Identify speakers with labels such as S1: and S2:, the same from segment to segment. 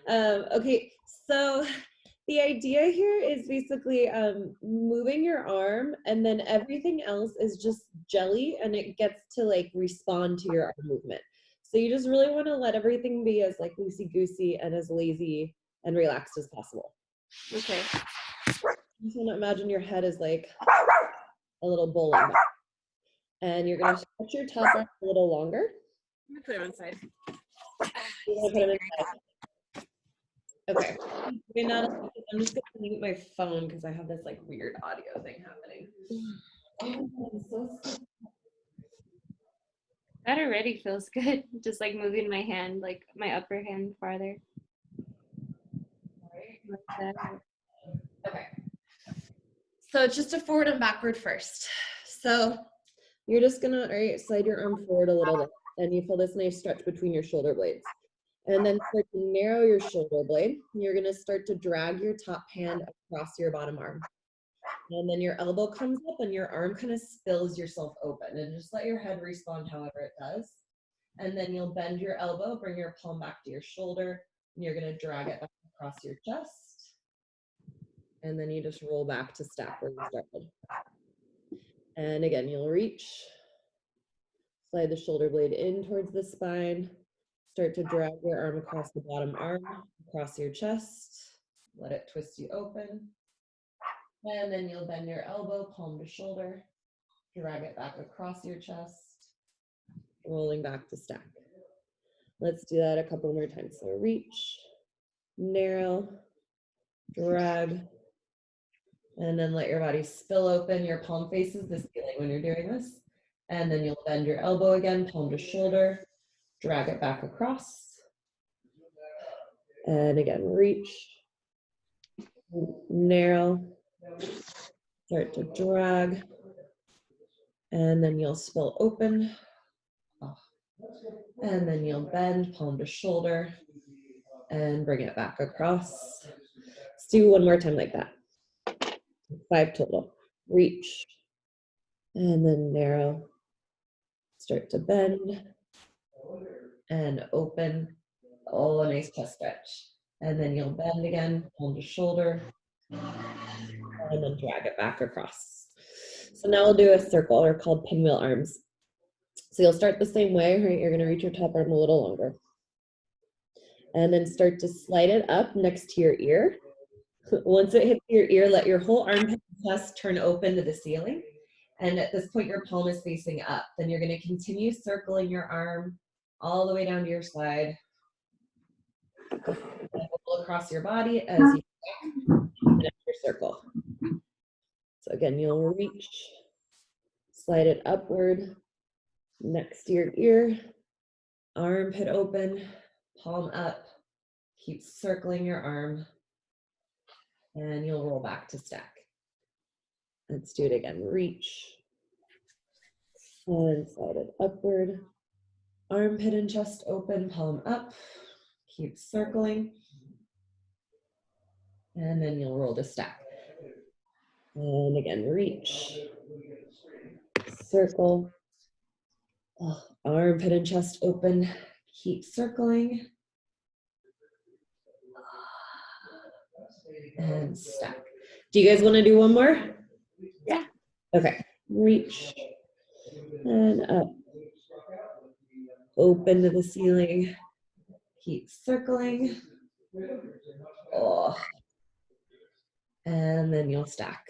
S1: Okay, so the idea here is basically moving your arm, and then everything else is just jelly, and it gets to like respond to your arm movement. So you just really want to let everything be as like loosey-goosey and as lazy and relaxed as possible.
S2: Okay.
S1: You just want to imagine your head is like a little bowling ball. And you're going to stretch your top arm a little longer.
S2: I'm gonna put him inside.
S1: You want to put him inside. Okay. I'm just going to mute my phone because I have this like weird audio thing happening. Oh, I'm so scared.
S3: That already feels good. Just like moving my hand, like my upper hand farther. Like that.
S1: Okay. So it's just a forward and backward first. So you're just gonna slide your arm forward a little bit, and you feel this nice stretch between your shoulder blades. And then start to narrow your shoulder blade. You're gonna start to drag your top hand across your bottom arm. And then your elbow comes up and your arm kind of spills yourself open, and just let your head respond however it does. And then you'll bend your elbow, bring your palm back to your shoulder, and you're gonna drag it back across your chest. And then you just roll back to stack where you started. And again, you'll reach, slide the shoulder blade in towards the spine, start to drag your arm across the bottom arm, across your chest, let it twist you open. And then you'll bend your elbow, palm to shoulder, drag it back across your chest, rolling back to stack. Let's do that a couple more times. So reach, narrow, drag, and then let your body spill open. Your palm faces the ceiling when you're doing this. And then you'll bend your elbow again, palm to shoulder, drag it back across. And again, reach, narrow, start to drag, and then you'll spill open. And then you'll bend, palm to shoulder, and bring it back across. Let's do one more time like that. 5 total. Reach, and then narrow, start to bend, and open. Oh, a nice chest stretch. And then you'll bend again, palm to shoulder, and then drag it back across. So now we'll do a circle. They're called pinwheel arms. So you'll start the same way, right? You're gonna reach your top arm a little longer. And then start to slide it up next to your ear. Once it hits your ear, let your whole armpit and chest turn open to the ceiling. And at this point, your palm is facing up. Then you're gonna continue circling your arm all the way down to your side. And roll across your body as you finish your circle. So again, you'll reach, slide it upward, next to your ear, armpit open, palm up, keep circling your arm, and you'll roll back to stack. Let's do it again. Reach, and slide it upward, armpit and chest open, palm up, keep circling, and then you'll roll to stack. And again, reach, circle, armpit and chest open, keep circling, and stack. Do you guys want to do one more?
S3: Yeah.
S1: Okay, reach, and up, open to the ceiling, keep circling, and then you'll stack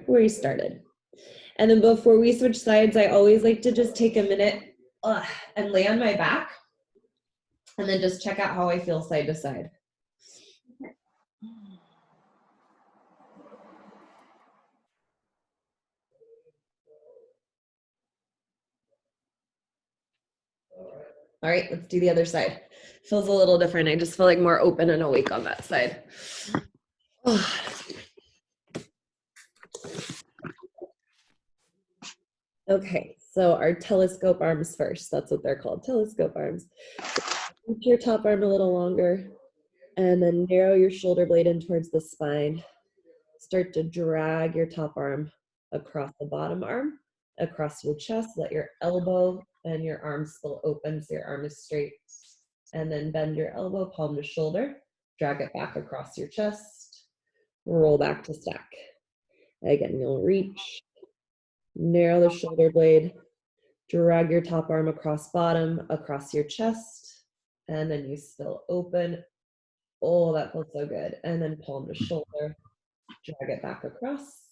S1: where you started. And then before we switch sides, I always like to just take a minute and lay on my back, and then just check out how I feel side to side. All right, let's do the other side. Feels a little different. I just feel like more open and awake on that side. Okay, so our telescope arms first. That's what they're called, telescope arms. So reach your top arm a little longer, and then narrow your shoulder blade in towards the spine. Start to drag your top arm across the bottom arm, across your chest. Let your elbow and your arm spill open so your arm is straight. And then bend your elbow, palm to shoulder. drag it back across your chest, roll back to stack. Again, you'll reach, narrow the shoulder blade, drag your top arm across bottom, across your chest, and then you still open. Oh, that feels so good. And then palm to shoulder, drag it back across,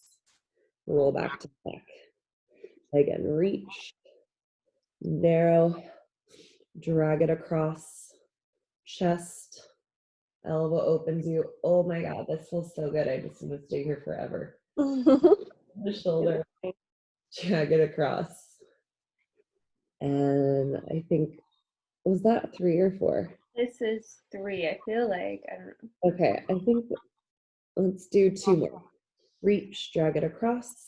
S1: roll back to back. Again, reach, narrow, drag it across, chest, elbow opens you. Oh my God, this feels so good. I just want to stay here forever. The shoulder, drag it across. And I think, was that 3 or 4?
S3: This is 3. I feel like I don't know.
S1: Okay, I think let's do 2 more. Reach, drag it across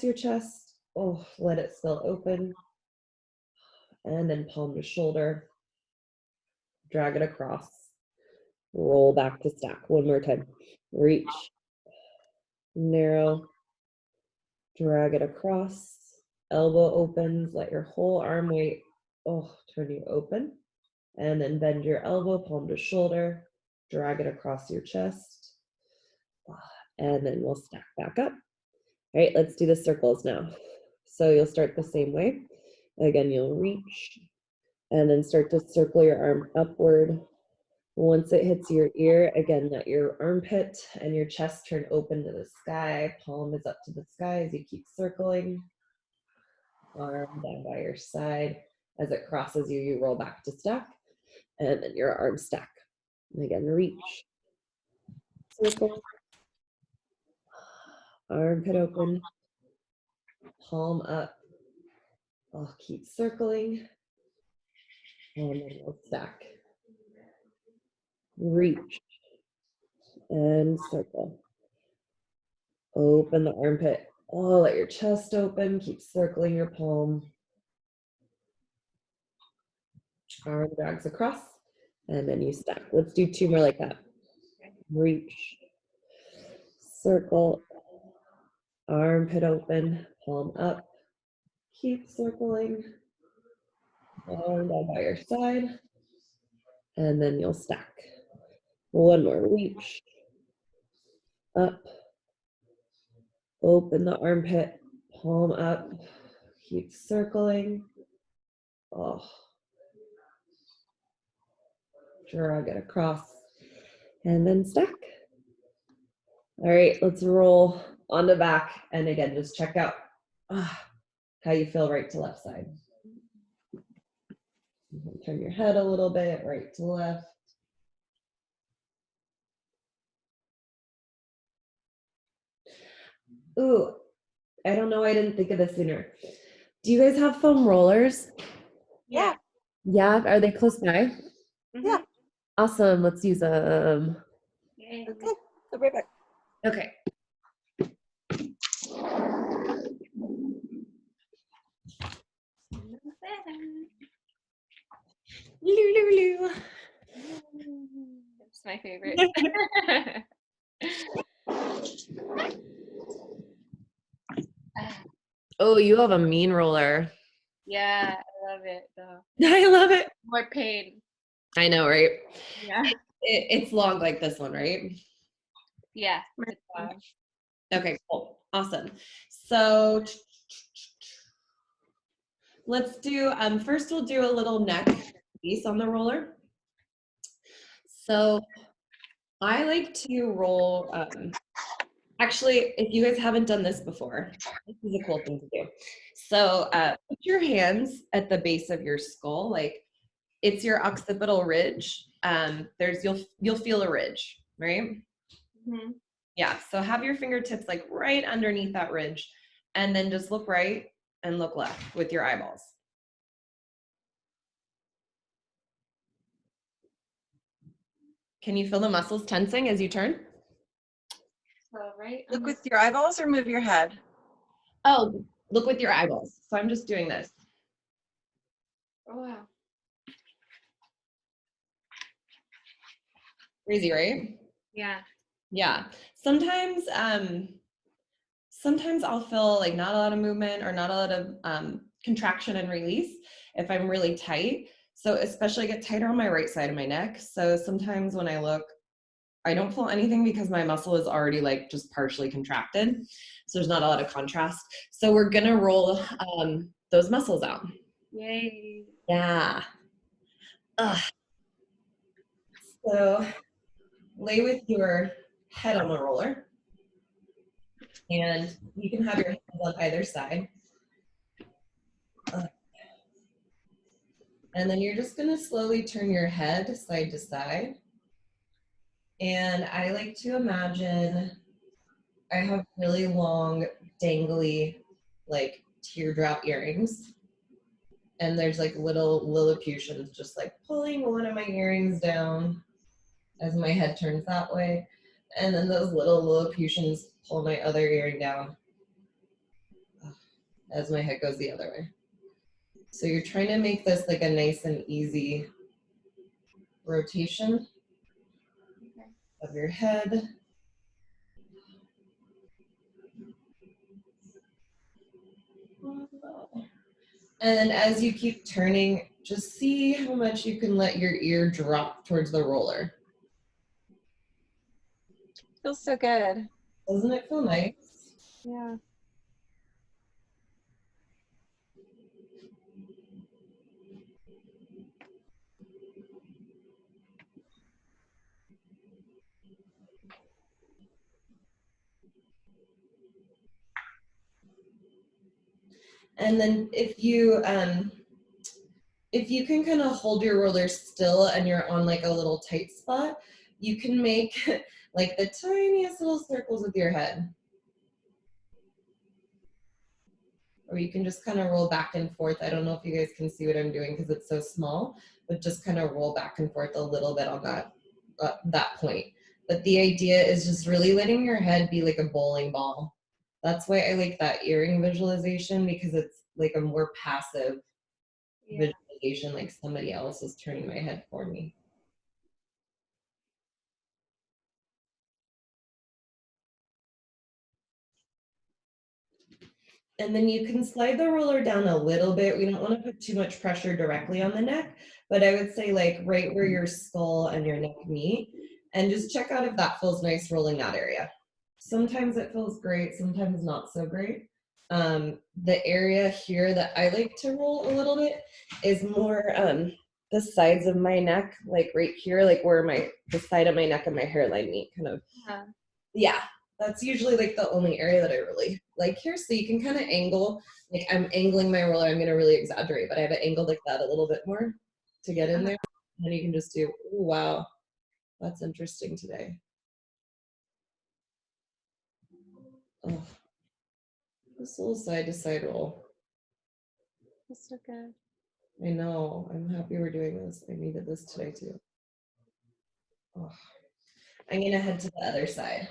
S1: your chest. Oh, let it still open. And then palm to shoulder, drag it across, roll back to stack. One more time. Reach, narrow, drag it across, elbow opens, let your whole arm weight, turn you open. And then bend your elbow, palm to shoulder, drag it across your chest. And then we'll stack back up. All right, let's do the circles now. So you'll start the same way. Again, you'll reach and then start to circle your arm upward. Once it hits your ear, again, let your armpit and your chest turn open to the sky. Palm is up to the sky as you keep circling. Arm down by your side. As it crosses you, you roll back to stack. And then your arm stack. And again, reach. Circle. Armpit open. Palm up. I'll keep circling. And then we'll stack. Reach. And circle. Open the armpit. Oh, let your chest open. Keep circling your palm. Arm drags across. And then you stack. Let's do 2 more like that. Reach. Circle. Armpit open. Palm up. Keep circling. Arm down by your side. And then you'll stack. 1 more. Reach. Up. Open the armpit. Palm up. Keep circling. Oh. Drag it across. And then stack. All right, let's roll on the back. And again, just check out how you feel right to left side. Turn your head a little bit, right to left. Ooh, I don't know, I didn't think of this sooner. Do you guys have foam rollers?
S2: Yeah.
S1: Yeah, are they close by?
S2: Yeah.
S1: Awesome, let's use them.
S3: Yay.
S2: Okay. I'll be right back.
S1: Okay. Lulu.
S3: That's my favorite.
S1: Oh, you have a mean roller.
S3: Yeah, I love it though.
S1: I love it.
S3: More pain.
S1: I know, right?
S3: Yeah.
S1: It's long like this one, right?
S3: Yeah. It's,
S1: Okay, cool. Awesome. So let's do, first we'll do a little neck piece on the roller. So I like to roll, actually, if you guys haven't done this before, this is a cool thing to do. So put your hands at the base of your skull, like it's your occipital ridge. You'll feel a ridge, right?
S3: mm-hmm.
S1: Yeah, so have your fingertips like right underneath that ridge and then just look right and look left with your eyeballs. Can you feel the muscles tensing as you turn?
S3: So right.
S2: Look with your eyeballs or move your head?
S1: Oh, look with your eyeballs. So I'm just doing this.
S3: Oh wow.
S1: Crazy, right?
S3: Yeah.
S1: Yeah. Sometimes I'll feel like not a lot of movement or not a lot of contraction and release if I'm really tight. So especially I get tighter on my right side of my neck. So sometimes when I look, I don't feel anything because my muscle is already like just partially contracted. So there's not a lot of contrast. So we're gonna roll those muscles out.
S3: Yay.
S1: Yeah. Ugh. So lay with your head on the roller and you can have your hands on either side. And then you're just gonna slowly turn your head side to side. And I like to imagine I have really long, dangly, like teardrop earrings. And there's like little Lilliputians just like pulling one of my earrings down as my head turns that way. And then those little Lilliputians pull my other earring down as my head goes the other way. So you're trying to make this like a nice and easy rotation of your head. And then as you keep turning, just see how much you can let your ear drop towards the roller.
S2: Feels so good.
S1: Doesn't it feel nice?
S3: Yeah.
S1: And then if you can kind of hold your roller still and you're on like a little tight spot, you can make like the tiniest little circles with your head. Or you can just kind of roll back and forth. I don't know if you guys can see what I'm doing because it's so small, but just kind of roll back and forth a little bit on that point. But the idea is just really letting your head be like a bowling ball. That's why I like that earring visualization, because it's like a more passive visualization, like somebody else is turning my head for me. And then you can slide the roller down a little bit. We don't want to put too much pressure directly on the neck, but I would say like right where your skull and your neck meet, and just check out if that feels nice rolling that area. Sometimes it feels great, sometimes not so great. The area here that I like to roll a little bit is more the sides of my neck, like right here, like where the side of my neck and my hairline meet, kind of. Yeah, that's usually like the only area that I really like here. So you can kind of angle, like I'm angling my roller. I'm going to really exaggerate, but I have it angled like that a little bit more to get in there. And then you can just do, ooh, wow, that's interesting today. Oh, this little side to side roll.
S3: That's so good.
S1: I know. I'm happy we're doing this. I needed this today too. Oh. I'm going to head to the other side.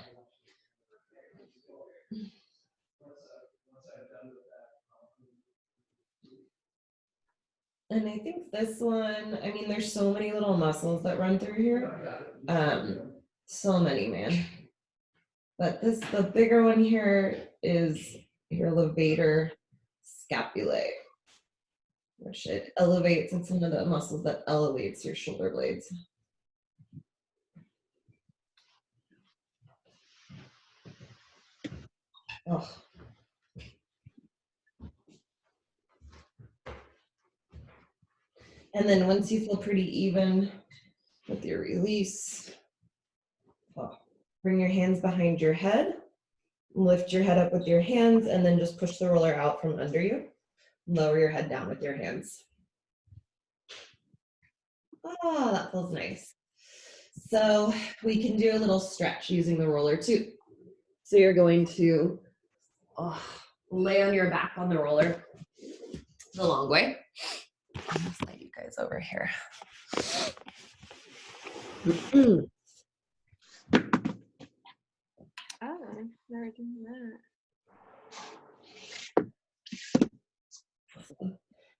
S1: And I think this one, I mean, there's so many little muscles that run through here. So many, man. But the bigger one here is your levator scapulae, which it elevates. It's one of the muscles that elevates your shoulder blades. Oh. And then once you feel pretty even with your release, bring your hands behind your head, lift your head up with your hands, and then just push the roller out from under you. Lower your head down with your hands. Oh, that feels nice. So we can do a little stretch using the roller too. So you're going to lay on your back on the roller the long way. I'm gonna slide you guys over here.
S3: Oh, never done that.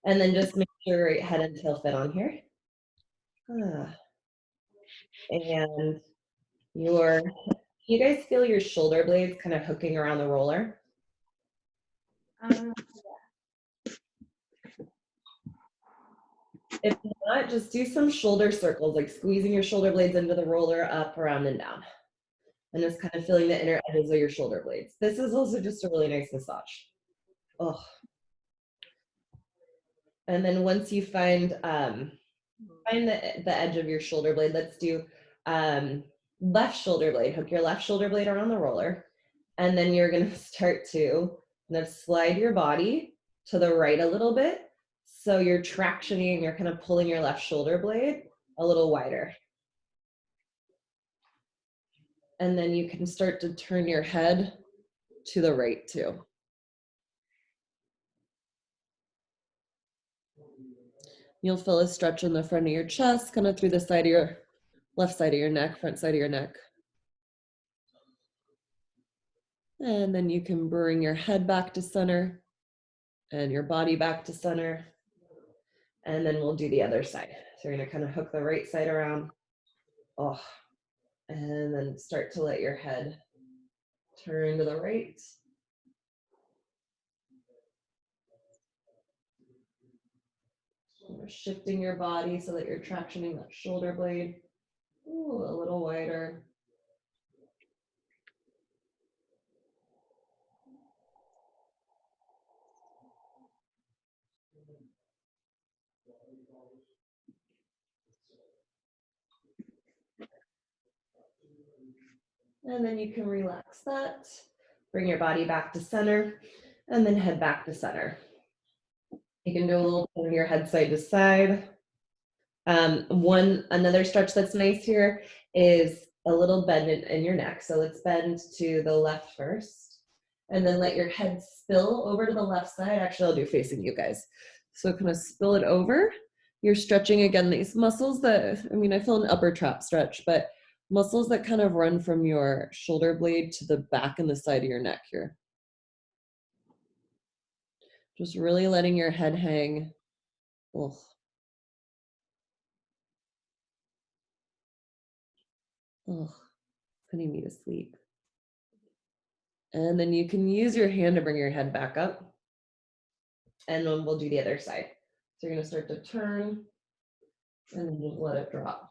S1: And then just make sure right head and tail fit on here. And you guys feel your shoulder blades kind of hooking around the roller? If not, just do some shoulder circles, like squeezing your shoulder blades into the roller, up, around, and down. And just kind of feeling the inner edges of your shoulder blades. This is also just a really nice massage. Oh. And then once you find the edge of your shoulder blade, let's do left shoulder blade. Hook your left shoulder blade around the roller. And then you're gonna start to kind of slide your body to the right a little bit. So you're tractioning, you're kind of pulling your left shoulder blade a little wider. And then you can start to turn your head to the right too. You'll feel a stretch in the front of your chest, kind of through the side of your left side of your neck, front side of your neck. And then you can bring your head back to center and your body back to center. And then we'll do the other side. So you're gonna kind of hook the right side around. Oh, and then start to let your head turn to the right. You're shifting your body so that you're tractioning that shoulder blade. Ooh, a little wider. And then you can relax that. Bring your body back to center and then head back to center. You can do a little turn your head side to side. Another stretch that's nice here is a little bend in your neck. So let's bend to the left first and then let your head spill over to the left side. Actually, I'll do facing you guys. So kind of spill it over. You're stretching again these muscles that, I feel an upper trap stretch, but muscles that kind of run from your shoulder blade to the back and the side of your neck here. Just really letting your head hang. Oh. Oh, putting me to sleep. And then you can use your hand to bring your head back up. And then we'll do the other side. So you're gonna start to turn and then just let it drop.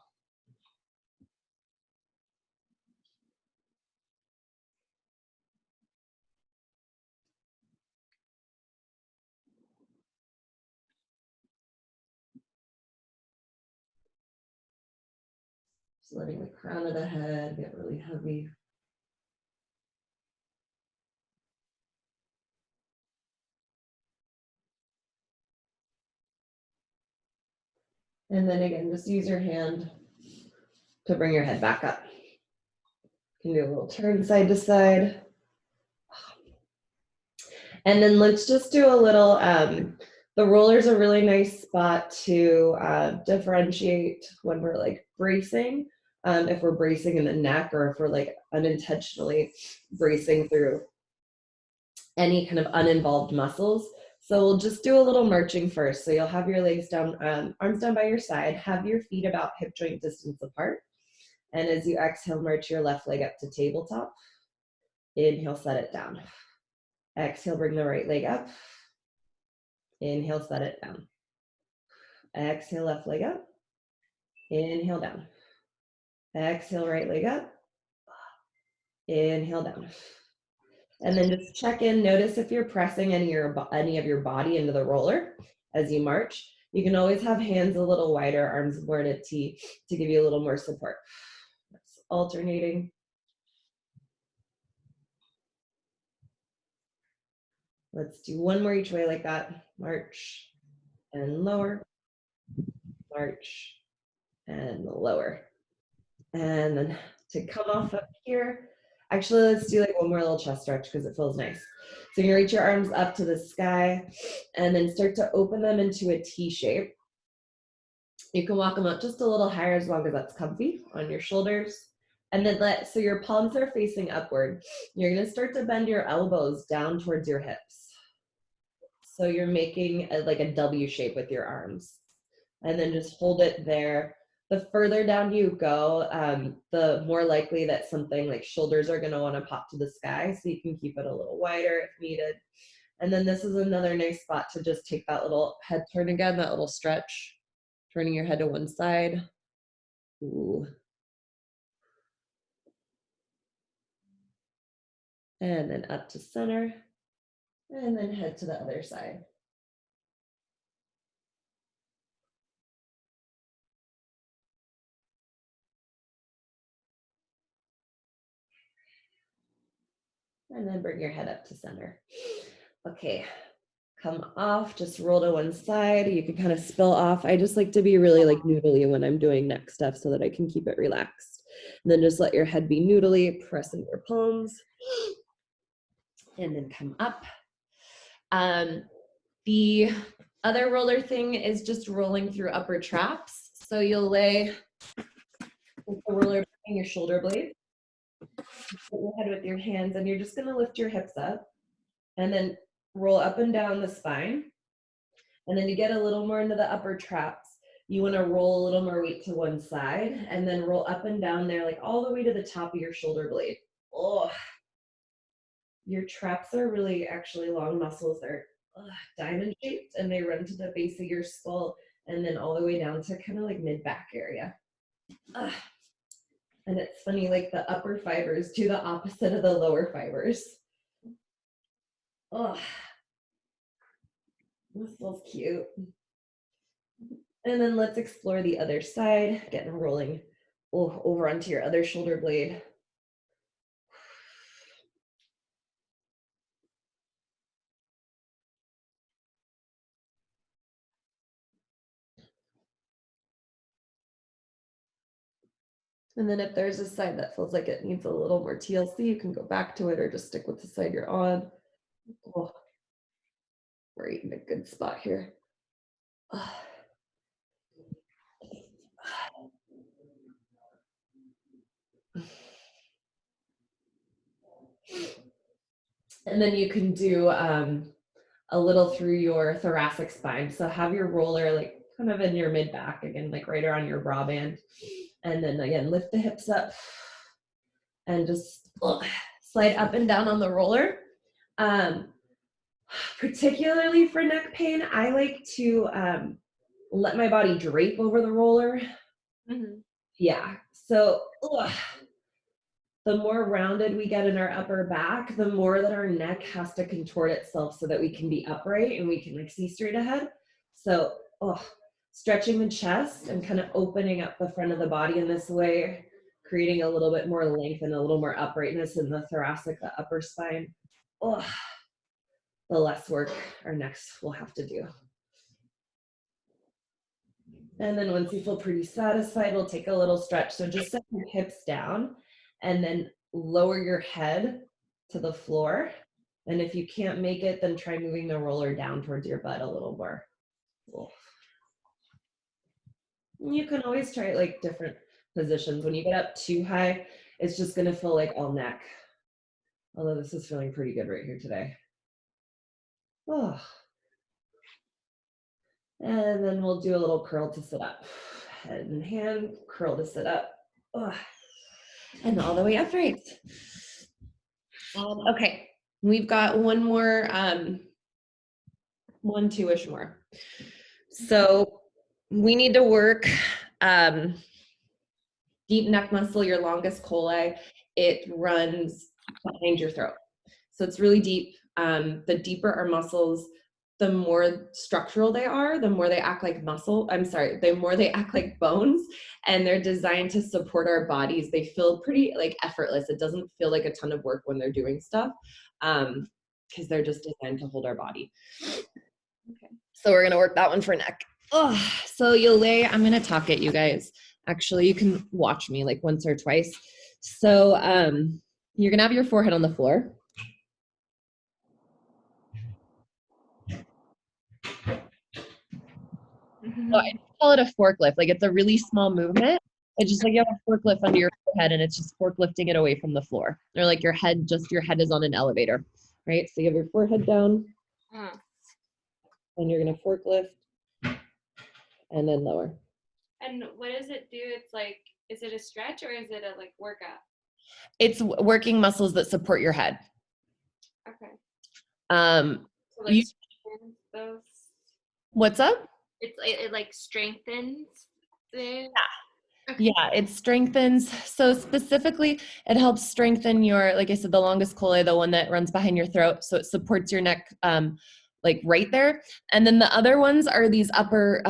S1: Just letting the crown of the head get really heavy. And then again, just use your hand to bring your head back up. You can do a little turn side to side. And then let's just do a little, the roller's a really nice spot to differentiate when we're like bracing. If we're bracing in the neck or if we're like unintentionally bracing through any kind of uninvolved muscles. So we'll just do a little marching first. So you'll have your legs down, arms down by your side, have your feet about hip joint distance apart. And as you exhale, march your left leg up to tabletop. Inhale, set it down. Exhale, bring the right leg up. Inhale, set it down. Exhale, left leg up. Inhale, down. Exhale, right leg up. Inhale, down. And then just check in, notice if you're pressing any of your body into the roller as you march. You can always have hands a little wider, arms more in a T to give you a little more support. That's alternating. Let's do one more each way like that. March and lower, march and lower. And then to come off up here, actually, let's do like one more little chest stretch because it feels nice. So you're gonna reach your arms up to the sky and then start to open them into a T shape. You can walk them up just a little higher as long as that's comfy on your shoulders. And then so your palms are facing upward. You're gonna start to bend your elbows down towards your hips. So you're making like a W shape with your arms. And then just hold it there. The further down you go, the more likely that something like shoulders are gonna wanna pop to the sky, so you can keep it a little wider if needed. And then this is another nice spot to just take that little head turn again, that little stretch. Turning your head to one side. Ooh. And then up to center. And then head to the other side. And then bring your head up to center. Okay, come off, just roll to one side. You can kind of spill off. I just like to be really like noodly when I'm doing neck stuff so that I can keep it relaxed. And then just let your head be noodly, pressing your palms. And then come up. The other roller thing is just rolling through upper traps. So you'll lay with the roller between your shoulder blades. Put your head with your hands, and you're just going to lift your hips up and then roll up and down the spine. And then you get a little more into the upper traps. You want to roll a little more weight to one side and then roll up and down there, like all the way to the top of your shoulder blade. Oh, your traps are really actually long muscles. They're diamond shaped and they run to the base of your skull and then all the way down to kind of like mid back area. And it's funny, like the upper fibers do the opposite of the lower fibers. Oh, this feels cute. And then let's explore the other side, getting rolling over onto your other shoulder blade. And then if there's a side that feels like it needs a little more TLC, you can go back to it or just stick with the side you're on. Oh, we're in a good spot here. And then you can do a little through your thoracic spine. So have your roller like kind of in your mid back again, like right around your bra band. And then again, lift the hips up and just slide up and down on the roller. Particularly for neck pain, I like to let my body drape over the roller.
S3: Mm-hmm.
S1: Yeah, so the more rounded we get in our upper back, the more that our neck has to contort itself so that we can be upright and we can like see straight ahead. So stretching the chest and kind of opening up the front of the body in this way, creating a little bit more length and a little more uprightness in the thoracic, the upper spine. The less work our necks will have to do. And then once you feel pretty satisfied, we'll take a little stretch. So just set your hips down and then lower your head to the floor. And if you can't make it, then try moving the roller down towards your butt a little more. Cool. You can always try like different positions. When you get up too high, it's just gonna feel like all neck. Although this is feeling pretty good right here today. And then we'll do a little curl to sit up. Head and hand, curl to sit up. And all the way upright. Okay, we've got one more, two-ish more. So we need to work deep neck muscle, your longest coli. It runs behind your throat. So it's really deep. The deeper our muscles, the more structural they are, the more they act like the more they act like bones, and they're designed to support our bodies. They feel pretty like effortless. It doesn't feel like a ton of work when they're doing stuff, because they're just designed to hold our body. Okay. So we're gonna work that one for neck. So you'll lay, I'm gonna talk at you guys. Actually, you can watch me like once or twice. So you're gonna have your forehead on the floor. So I call it a forklift. Like it's a really small movement. It's just like you have a forklift under your forehead and it's just forklifting it away from the floor. Or like your head is on an elevator, right? So you have your forehead down and you're gonna forklift and then lower.
S3: And what does it do? It's like, is it a stretch or is it a like workout?
S1: It's working muscles that support your head.
S3: Okay.
S1: So
S3: like
S1: those. What's up?
S3: it like strengthens the.
S1: Yeah, it strengthens. So specifically, it helps strengthen your, like I said, the longus colli, the one that runs behind your throat. So it supports your neck, like right there. And then the other ones are these upper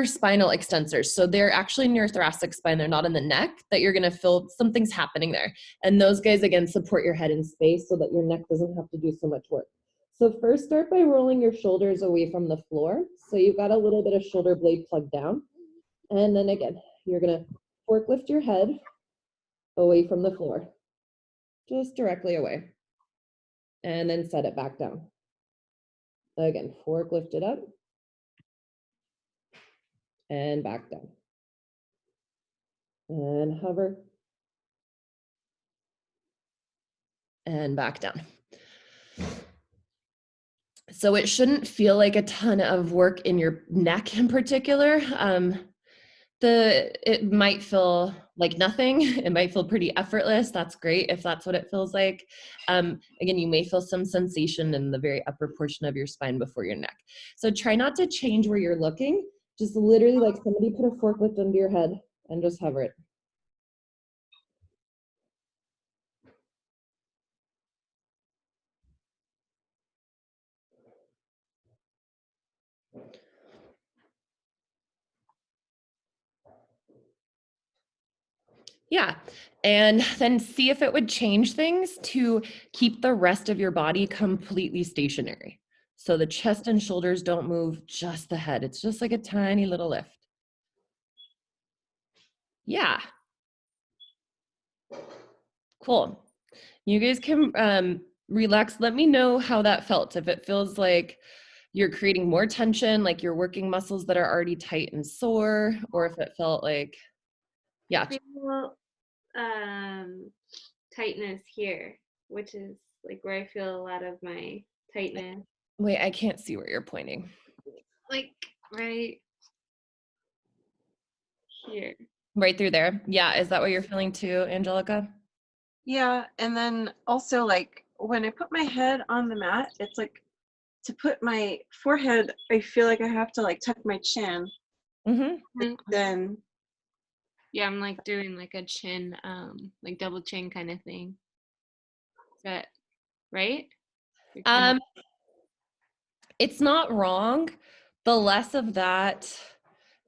S1: spinal extensors. So they're actually in your thoracic spine. They're not in the neck. That you're gonna feel something's happening there. And those guys again support your head in space so that your neck doesn't have to do so much work. So first, start by rolling your shoulders away from the floor. So you've got a little bit of shoulder blade plugged down. And then again, you're gonna forklift your head away from the floor, just directly away. And then set it back down. Again, forklift it up and back down. And hover and back down. So it shouldn't feel like a ton of work in your neck in particular. It might feel like nothing. It might feel pretty effortless. That's great if that's what it feels like. Again, you may feel some sensation in the very upper portion of your spine before your neck. So try not to change where you're looking. Just literally like somebody put a forklift under your head and just hover it. Yeah. And then see if it would change things to keep the rest of your body completely stationary. So the chest and shoulders don't move, just the head. It's just like a tiny little lift. Yeah. Cool. You guys can relax. Let me know how that felt. If it feels like you're creating more tension, like you're working muscles that are already tight and sore, or if it felt like, yeah.
S3: Feel tightness here, which is like where I feel a lot of my tightness.
S1: Wait, I can't see where you're pointing.
S3: Like right here.
S1: Right through there. Yeah. Is that what you're feeling too, Angelica?
S2: Yeah, and then also like when I put my head on the mat, it's like to put my forehead, I feel like I have to like tuck my chin.
S1: Mm-hmm.
S2: Then
S3: Yeah, I'm like doing like a chin, like double chin kind of thing. Is that right?
S1: It's not wrong. The less of that,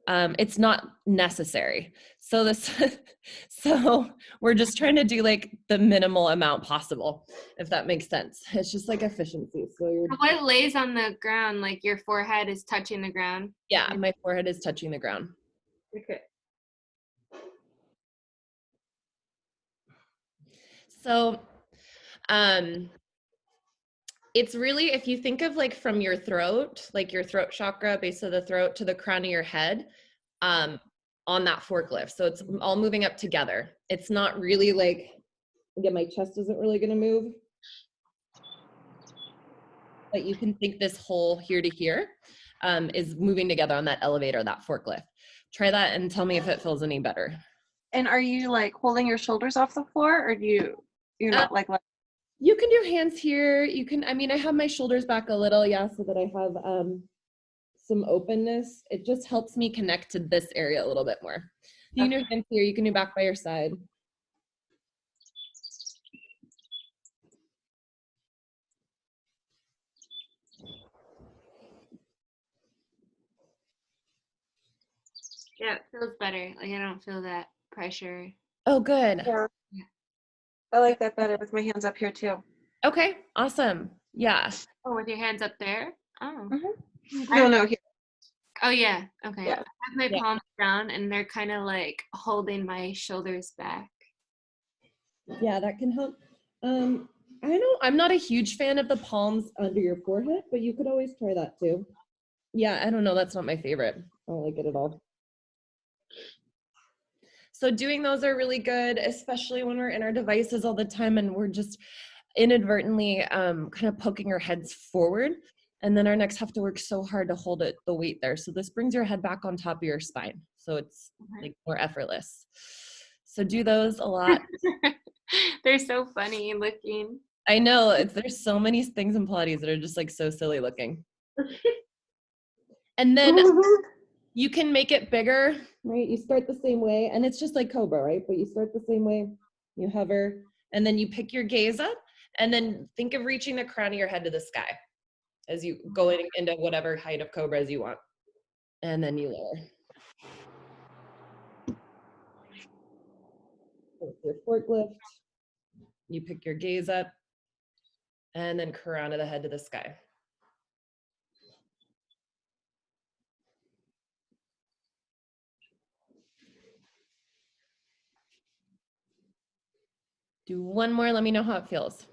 S1: it's not necessary. So this, so we're just trying to do like the minimal amount possible, if that makes sense. It's just like efficiency. So you're,
S3: What lays on the ground, like your forehead is touching the ground?
S1: yeah, my forehead is touching the ground.
S3: Okay.
S1: So, it's really, if you think of like from your throat, like your throat chakra, base of the throat to the crown of your head, on that forklift. So it's all moving up together. It's not really like, again, my chest isn't really going to move. But you can think this whole here to here is moving together on that elevator, that forklift. Try that and tell me if it feels any better.
S2: and are you like holding your shoulders off the floor, or you're not like
S1: You can do hands here. You can, I mean, I have my shoulders back a little, yeah, so that I have some openness. It just helps me connect to this area a little bit more. You can do hands here. You can do back by your side.
S3: Yeah, it feels better. Like I don't feel that pressure.
S1: Oh, good.
S2: Yeah. I like that better with my hands up here too.
S1: Okay, awesome. Yeah.
S3: Oh, with your hands up there? Oh.
S2: No, here.
S3: Oh yeah. Okay.
S2: Yeah.
S3: I have my
S1: Yeah.
S3: palms down and they're kind of like holding my shoulders back.
S1: Yeah, that can help. I'm not a huge fan of the palms under your forehead, but you could always try that too. Yeah, I don't know. That's not my favorite. I don't like it at all. So doing those are really good, especially when we're in our devices all the time and we're just inadvertently kind of poking our heads forward. And then our necks have to work so hard to hold it, the weight there. So this brings your head back on top of your spine. So it's like more effortless. So do those a lot.
S3: They're so funny looking.
S1: I know there's so many things in Pilates that are just like so silly looking. And then you can make it bigger, right? You start the same way, and it's just like Cobra, right? But you start the same way. You hover, and then you pick your gaze up, and then think of reaching the crown of your head to the sky as you go into whatever height of Cobra as you want. And then you lower. With your forklift, you pick your gaze up, and then crown of the head to the sky. Do one more, let me know how it feels.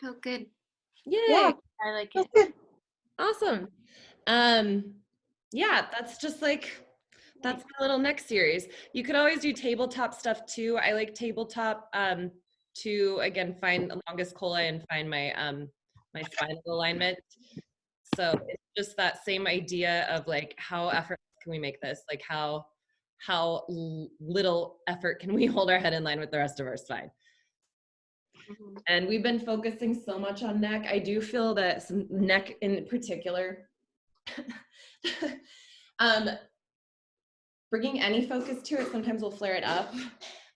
S3: Felt good.
S1: Yay!
S2: Yeah.
S3: I like
S2: That's
S3: it.
S2: good.
S1: Awesome. Yeah, that's just like, that's my little neck series. You could always do tabletop stuff too. I like tabletop to, again, find the longest cola and find my my spinal alignment. So it's just that same idea of like, how effortless can we make this? Like how little effort can we hold our head in line with the rest of our spine?
S3: Mhm.
S1: And we've been focusing so much on neck. I do feel that some neck in particular, bringing any focus to it sometimes will flare it up.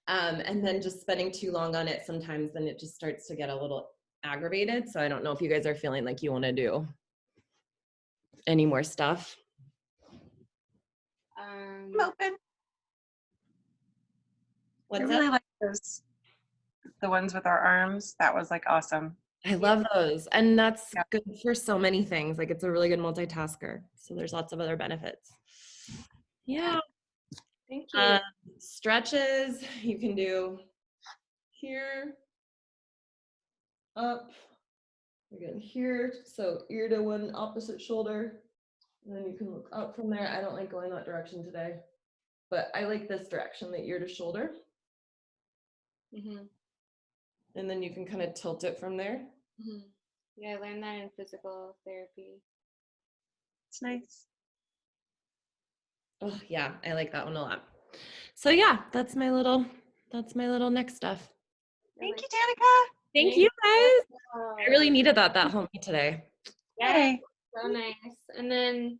S1: And then just spending too long on it, sometimes then it just starts to get a little aggravated. So I don't know if you guys are feeling like you want to do any more stuff.
S2: I'm open.
S1: What's
S2: I
S1: up?
S2: really like those, the ones with our arms. That was like awesome.
S1: I love those. And that's
S2: Yeah.
S1: good for so many things. Like it's a really good multitasker. So there's lots of other benefits. Yeah.
S3: Thank you.
S1: Stretches you can do here, up, again here. So ear to one opposite shoulder. And then you can look up from there. I don't like going that direction today, but I like this direction, the ear to shoulder.
S3: Mm-hmm.
S1: And then you can kind of tilt it from there.
S3: Mm-hmm. Yeah, I learned that in physical therapy.
S2: It's nice.
S1: Oh yeah, I like that one a lot. So yeah, that's my little neck stuff.
S2: Thank you, Danica.
S1: Thank you guys.
S3: Wow.
S1: I really needed that helped me today.
S3: Yeah,
S2: Hey.
S3: so nice. And then